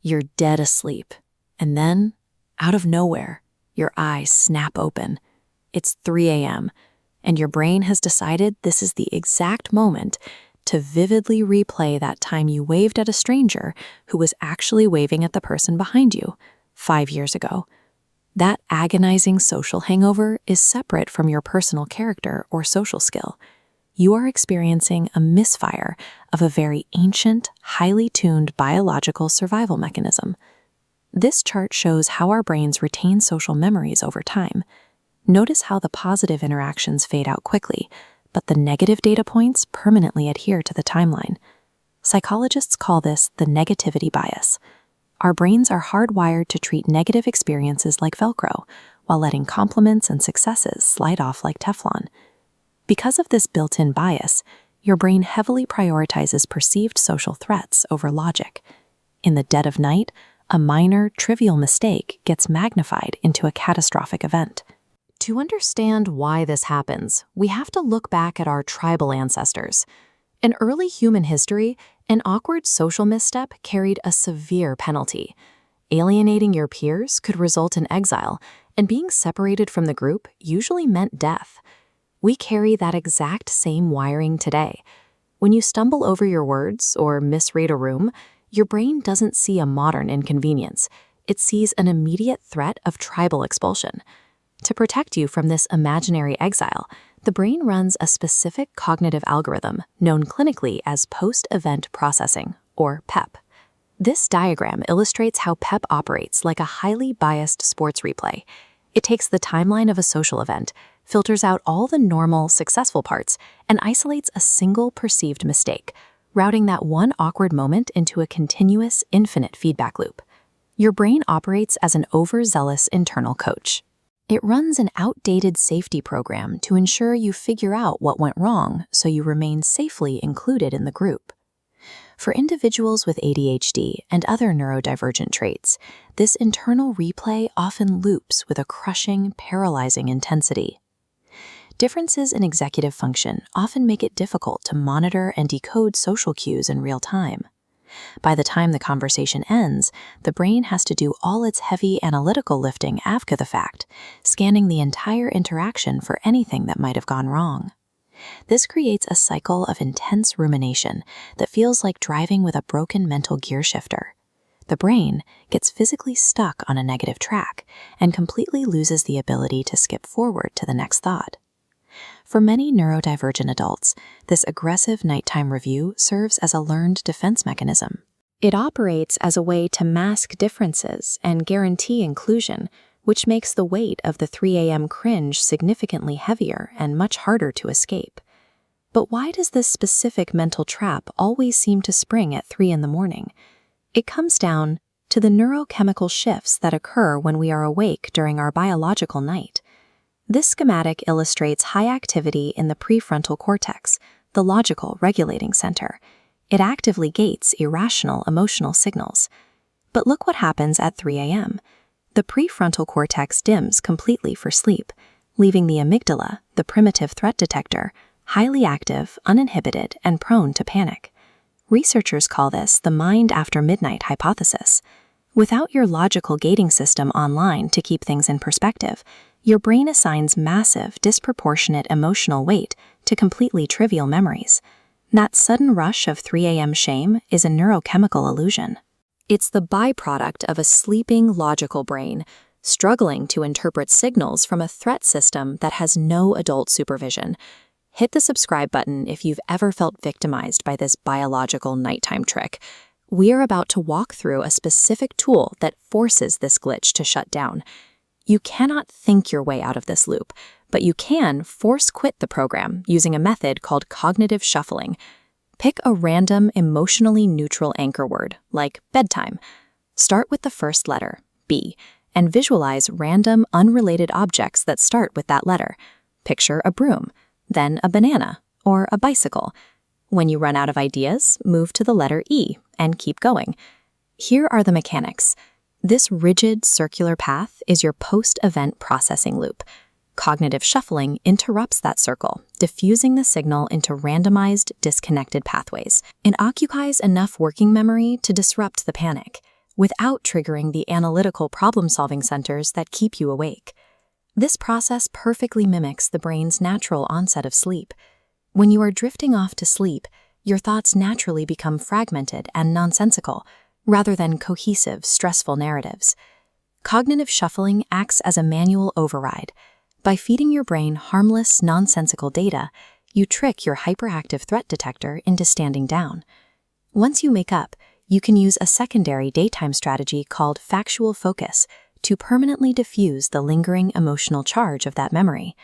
You're dead asleep. And then, out of nowhere, your eyes snap open. It's 3 a.m., and your brain has decided this is the exact moment to vividly replay that time you waved at a stranger who was actually waving at the person behind you 5 years ago. That agonizing social hangover is separate from your personal character or social skill. You are experiencing a misfire of a very ancient, highly tuned biological survival mechanism. This chart shows how our brains retain social memories over time. Notice how the positive interactions fade out quickly, but the negative data points permanently adhere to the timeline. Psychologists call this the negativity bias. Our brains are hardwired to treat negative experiences like Velcro, while letting compliments and successes slide off like Teflon. Because of this built-in bias, your brain heavily prioritizes perceived social threats over logic. In the dead of night, a minor, trivial mistake gets magnified into a catastrophic event. To understand why this happens, we have to look back at our tribal ancestors. In early human history, an awkward social misstep carried a severe penalty. Alienating your peers could result in exile, and being separated from the group usually meant death. We carry that exact same wiring today. When you stumble over your words or misread a room, your brain doesn't see a modern inconvenience. It sees an immediate threat of tribal expulsion. To protect you from this imaginary exile, the brain runs a specific cognitive algorithm known clinically as post-event processing, or PEP. This diagram illustrates how PEP operates like a highly biased sports replay. It takes the timeline of a social event, filters out all the normal, successful parts, and isolates a single perceived mistake, routing that one awkward moment into a continuous, infinite feedback loop. Your brain operates as an overzealous internal coach. It runs an outdated safety program to ensure you figure out what went wrong so you remain safely included in the group. For individuals with ADHD and other neurodivergent traits, this internal replay often loops with a crushing, paralyzing intensity. Differences in executive function often make it difficult to monitor and decode social cues in real time. By the time the conversation ends, the brain has to do all its heavy analytical lifting after the fact, scanning the entire interaction for anything that might have gone wrong. This creates a cycle of intense rumination that feels like driving with a broken mental gear shifter. The brain gets physically stuck on a negative track and completely loses the ability to skip forward to the next thought. For many neurodivergent adults, this aggressive nighttime review serves as a learned defense mechanism. It operates as a way to mask differences and guarantee inclusion, which makes the weight of the 3 a.m. cringe significantly heavier and much harder to escape. But why does this specific mental trap always seem to spring at 3 in the morning? It comes down to the neurochemical shifts that occur when we are awake during our biological night. This schematic illustrates high activity in the prefrontal cortex, the logical regulating center. It actively gates irrational emotional signals. But look what happens at 3 a.m. The prefrontal cortex dims completely for sleep, leaving the amygdala, the primitive threat detector, highly active, uninhibited, and prone to panic. Researchers call this the mind after midnight hypothesis. Without your logical gating system online to keep things in perspective, your brain assigns massive, disproportionate emotional weight to completely trivial memories. That sudden rush of 3 a.m. shame is a neurochemical illusion. It's the byproduct of a sleeping, logical brain, struggling to interpret signals from a threat system that has no adult supervision. Hit the subscribe button if you've ever felt victimized by this biological nighttime trick. We are about to walk through a specific tool that forces this glitch to shut down. You cannot think your way out of this loop, but you can force quit the program using a method called cognitive shuffling. Pick a random, emotionally neutral anchor word, like bedtime. Start with the first letter, B, and visualize random, unrelated objects that start with that letter. Picture a broom, then a banana, or a bicycle. When you run out of ideas, move to the letter E and keep going. Here are the mechanics. This rigid, circular path is your post-event processing loop. Cognitive shuffling interrupts that circle, diffusing the signal into randomized, disconnected pathways. It occupies enough working memory to disrupt the panic. without triggering the analytical problem-solving centers that keep you awake. This process perfectly mimics the brain's natural onset of sleep. When you are drifting off to sleep, your thoughts naturally become fragmented and nonsensical, rather than cohesive, stressful narratives. Cognitive shuffling acts as a manual override. By feeding your brain harmless, nonsensical data, you trick your hyperactive threat detector into standing down. Once you wake up, you can use a secondary daytime strategy called factual focus to permanently diffuse the lingering emotional charge of that memory.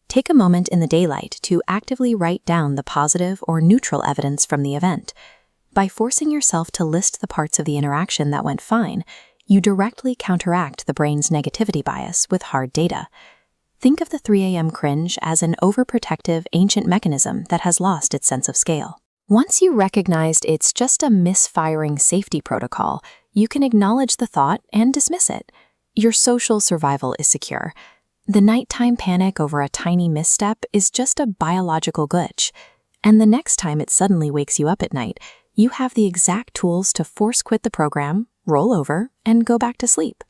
Take a moment in the daylight to actively write down the positive or neutral evidence from the event. By forcing yourself to list the parts of the interaction that went fine, you directly counteract the brain's negativity bias with hard data. Think of the 3 a.m. cringe as an overprotective, ancient mechanism that has lost its sense of scale. Once you recognized it's just a misfiring safety protocol, you can acknowledge the thought and dismiss it. Your social survival is secure. The nighttime panic over a tiny misstep is just a biological glitch. And the next time it suddenly wakes you up at night, you have the exact tools to force quit the program, roll over, and go back to sleep.